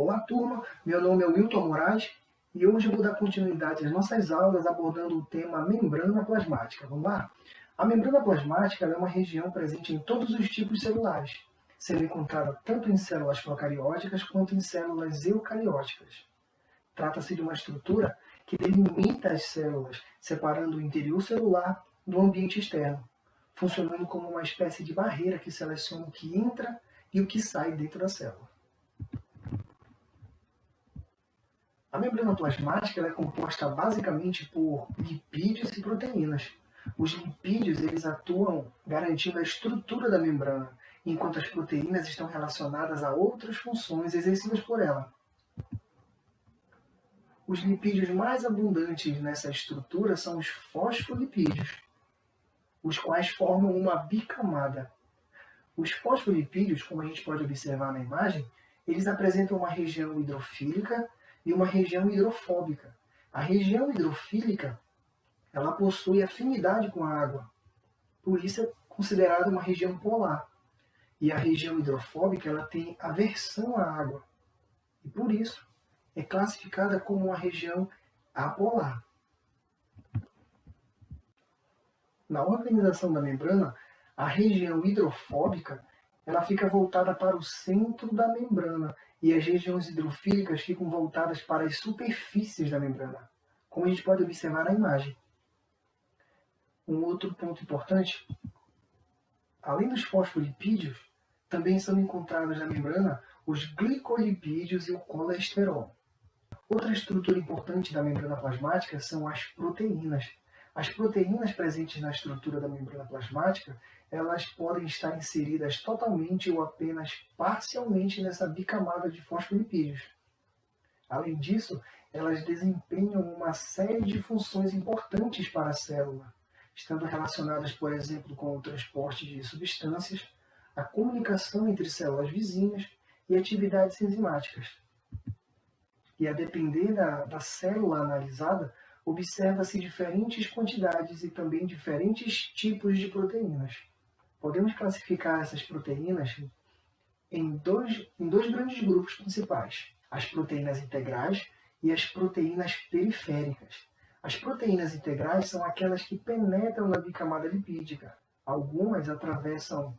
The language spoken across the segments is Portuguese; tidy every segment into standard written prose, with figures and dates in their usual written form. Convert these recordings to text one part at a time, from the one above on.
Olá, turma! Meu nome é Wilton Moraes e hoje eu vou dar continuidade às nossas aulas abordando o tema membrana plasmática. Vamos lá? A membrana plasmática é uma região presente em todos os tipos celulares, sendo encontrada tanto em células procarióticas quanto em células eucarióticas. Trata-se de uma estrutura que delimita as células, separando o interior celular do ambiente externo, funcionando como uma espécie de barreira que seleciona o que entra e o que sai dentro da célula. A membrana plasmática é composta basicamente por lipídios e proteínas. Os lipídios eles atuam garantindo a estrutura da membrana, enquanto as proteínas estão relacionadas a outras funções exercidas por ela. Os lipídios mais abundantes nessa estrutura são os fosfolipídios, os quais formam uma bicamada. Os fosfolipídios, como a gente pode observar na imagem, eles apresentam uma região hidrofílica e uma região hidrofóbica. A região hidrofílica ela possui afinidade com a água, por isso é considerada uma região polar. E a região hidrofóbica ela tem aversão à água, e por isso é classificada como uma região apolar. Na organização da membrana, a região hidrofóbica ela fica voltada para o centro da membrana e as regiões hidrofílicas ficam voltadas para as superfícies da membrana, como a gente pode observar na imagem. Um outro ponto importante, além dos fosfolipídios, também são encontrados na membrana os glicolipídios e o colesterol. Outra estrutura importante da membrana plasmática são as proteínas. As proteínas presentes na estrutura da membrana plasmática, elas podem estar inseridas totalmente ou apenas parcialmente nessa bicamada de fosfolipídios. Além disso, elas desempenham uma série de funções importantes para a célula, estando relacionadas, por exemplo, com o transporte de substâncias, a comunicação entre células vizinhas e atividades enzimáticas. E a depender da célula analisada, observa-se diferentes quantidades e também diferentes tipos de proteínas. Podemos classificar essas proteínas em dois grandes grupos principais: as proteínas integrais e as proteínas periféricas. As proteínas integrais são aquelas que penetram na bicamada lipídica. Algumas atravessam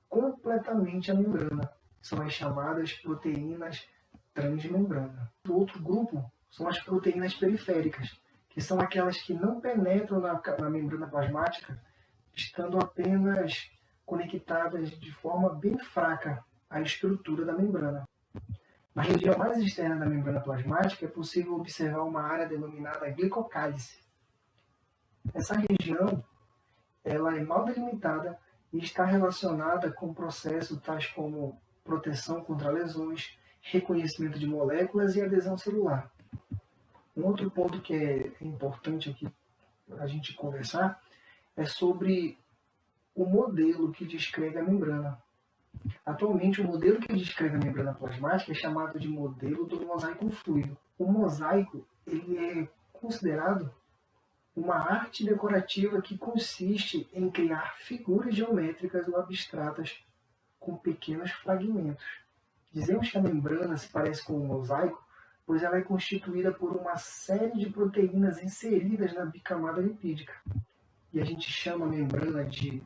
completamente a membrana. São as chamadas proteínas transmembrana. O outro grupo são as proteínas periféricas, que são aquelas que não penetram na membrana plasmática, estando apenas conectadas de forma bem fraca à estrutura da membrana. Na região mais externa da membrana plasmática é possível observar uma área denominada glicocálice. Essa região ela é mal delimitada e está relacionada com processos tais como proteção contra lesões, reconhecimento de moléculas e adesão celular. Um outro ponto que é importante aqui a gente conversar é sobre o modelo que descreve a membrana. Atualmente, o modelo que descreve a membrana plasmática é chamado de modelo do mosaico fluido. O mosaico ele é considerado uma arte decorativa que consiste em criar figuras geométricas ou abstratas com pequenos fragmentos. Dizemos que a membrana se parece com um mosaico, pois ela é constituída por uma série de proteínas inseridas na bicamada lipídica. E a gente chama a membrana de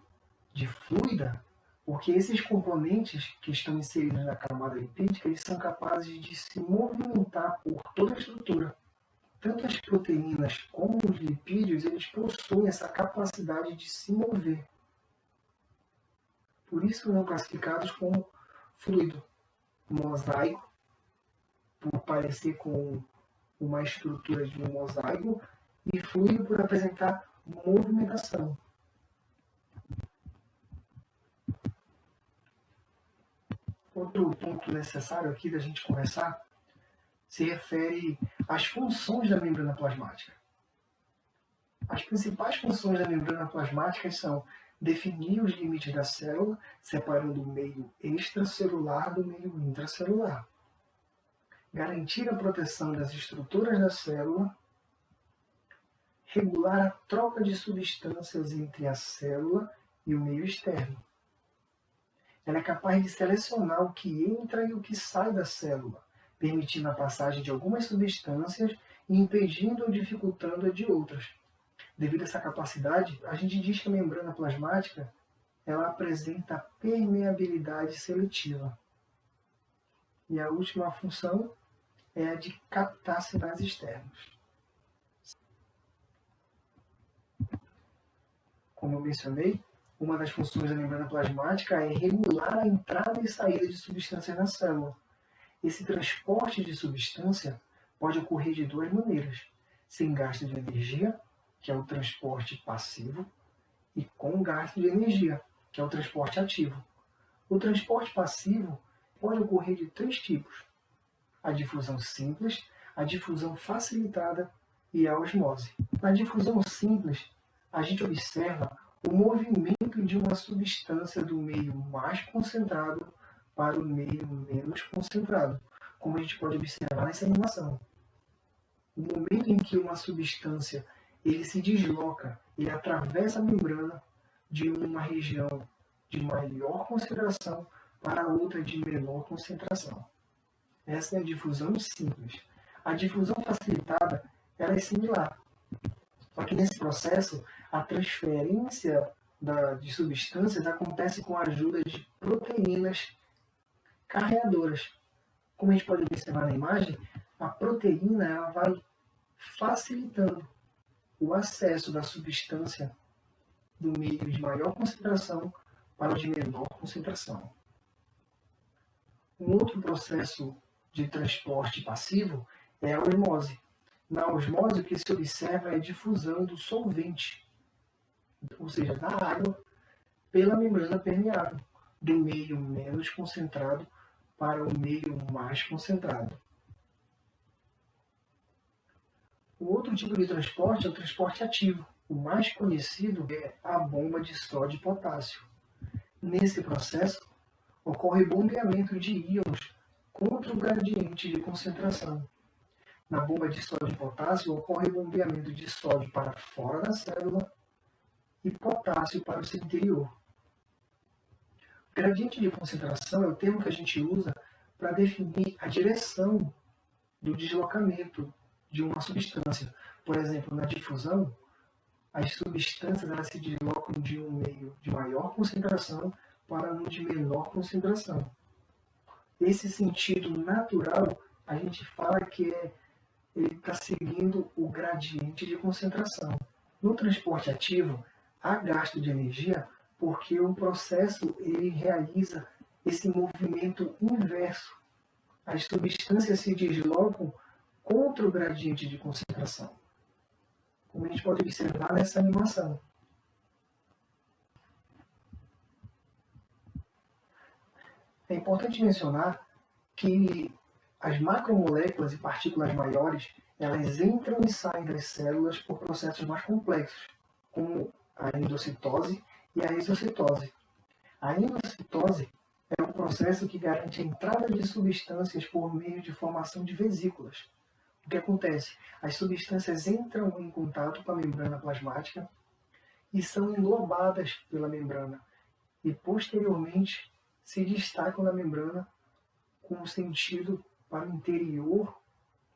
fluida, porque esses componentes que estão inseridos na camada lipídica, eles são capazes de se movimentar por toda a estrutura. Tanto as proteínas como os lipídios, eles possuem essa capacidade de se mover. Por isso são classificados como fluido. Mosaico, por parecer com uma estrutura de um mosaico, e fluido por apresentar movimentação. Outro ponto necessário aqui da gente conversar se refere às funções da membrana plasmática. As principais funções da membrana plasmática são definir os limites da célula, separando o meio extracelular do meio intracelular. Garantir a proteção das estruturas da célula. Regular a troca de substâncias entre a célula e o meio externo. Ela é capaz de selecionar o que entra e o que sai da célula, permitindo a passagem de algumas substâncias e impedindo ou dificultando a de outras. Devido a essa capacidade, a gente diz que a membrana plasmática ela apresenta permeabilidade seletiva. E a última função é a de captar sinais externos. Como eu mencionei, uma das funções da membrana plasmática é regular a entrada e saída de substâncias na célula. Esse transporte de substância pode ocorrer de duas maneiras: sem gasto de energia, que é o transporte passivo, e com gasto de energia, que é o transporte ativo. O transporte passivo pode ocorrer de três tipos: a difusão simples, a difusão facilitada e a osmose. Na difusão simples, a gente observa o movimento de uma substância do meio mais concentrado para o meio menos concentrado, como a gente pode observar nessa animação. O momento em que uma substância ele se desloca, ele atravessa a membrana de uma região de maior concentração para outra de menor concentração. Essa é a difusão simples. A difusão facilitada ela é similar. Só que nesse processo, a transferência de substâncias acontece com a ajuda de proteínas carreadoras. Como a gente pode observar na imagem, a proteína ela vai facilitando o acesso da substância do meio de maior concentração para o de menor concentração. Um outro processo de transporte passivo é a osmose. Na osmose, o que se observa é a difusão do solvente, ou seja, da água, pela membrana permeável, do meio menos concentrado para o meio mais concentrado. O outro tipo de transporte é o transporte ativo. O mais conhecido é a bomba de sódio e potássio. Nesse processo, ocorre bombeamento de íons contra o gradiente de concentração. Na bomba de sódio e potássio, ocorre bombeamento de sódio para fora da célula e potássio para o seu interior. Gradiente de concentração é o termo que a gente usa para definir a direção do deslocamento de uma substância. Por exemplo, na difusão, as substâncias elas se deslocam de um meio de maior concentração para um de menor concentração. Esse sentido natural, a gente fala que ele está seguindo o gradiente de concentração. No transporte ativo, há gasto de energia porque o processo ele realiza esse movimento inverso. As substâncias se deslocam contra o gradiente de concentração, como a gente pode observar nessa animação. É importante mencionar que as macromoléculas e partículas maiores, elas entram e saem das células por processos mais complexos, como a endocitose e a exocitose. A endocitose é um processo que garante a entrada de substâncias por meio de formação de vesículas. O que acontece? As substâncias entram em contato com a membrana plasmática e são englobadas pela membrana e posteriormente se destacam na membrana com sentido para o interior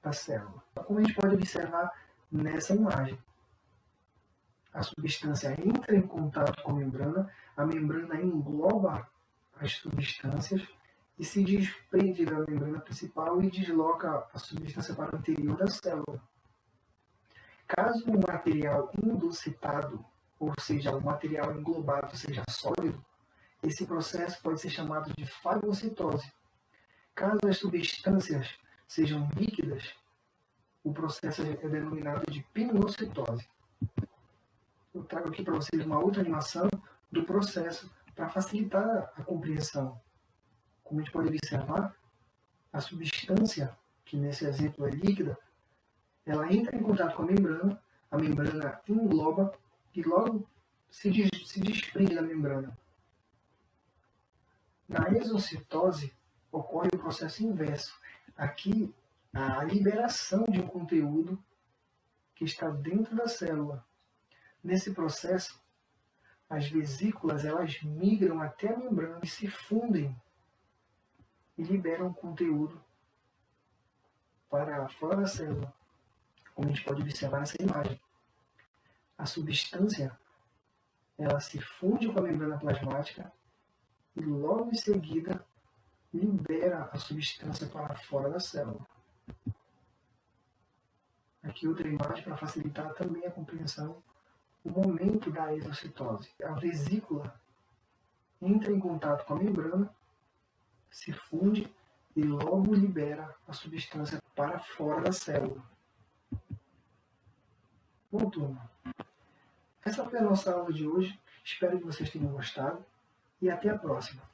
da célula. Como a gente pode observar nessa imagem, a substância entra em contato com a membrana engloba as substâncias e se desprende da membrana principal e desloca a substância para o interior da célula. Caso o material endocitado, ou seja, o material englobado seja sólido, esse processo pode ser chamado de fagocitose. Caso as substâncias sejam líquidas, o processo é denominado de pinocitose. Eu trago aqui para vocês uma outra animação do processo para facilitar a compreensão. Como a gente pode observar, a substância, que nesse exemplo é líquida, ela entra em contato com a membrana engloba e logo se desprende da membrana. Na exocitose, ocorre o processo inverso. Aqui, a liberação de um conteúdo que está dentro da célula. Nesse processo, as vesículas elas migram até a membrana e se fundem e liberam conteúdo para fora da célula, como a gente pode observar nessa imagem. A substância ela se funde com a membrana plasmática e logo em seguida libera a substância para fora da célula. Aqui outra imagem para facilitar também a compreensão, o momento da exocitose. A vesícula entra em contato com a membrana, se funde e logo libera a substância para fora da célula. Bom, turma, essa foi a nossa aula de hoje. Espero que vocês tenham gostado e até a próxima.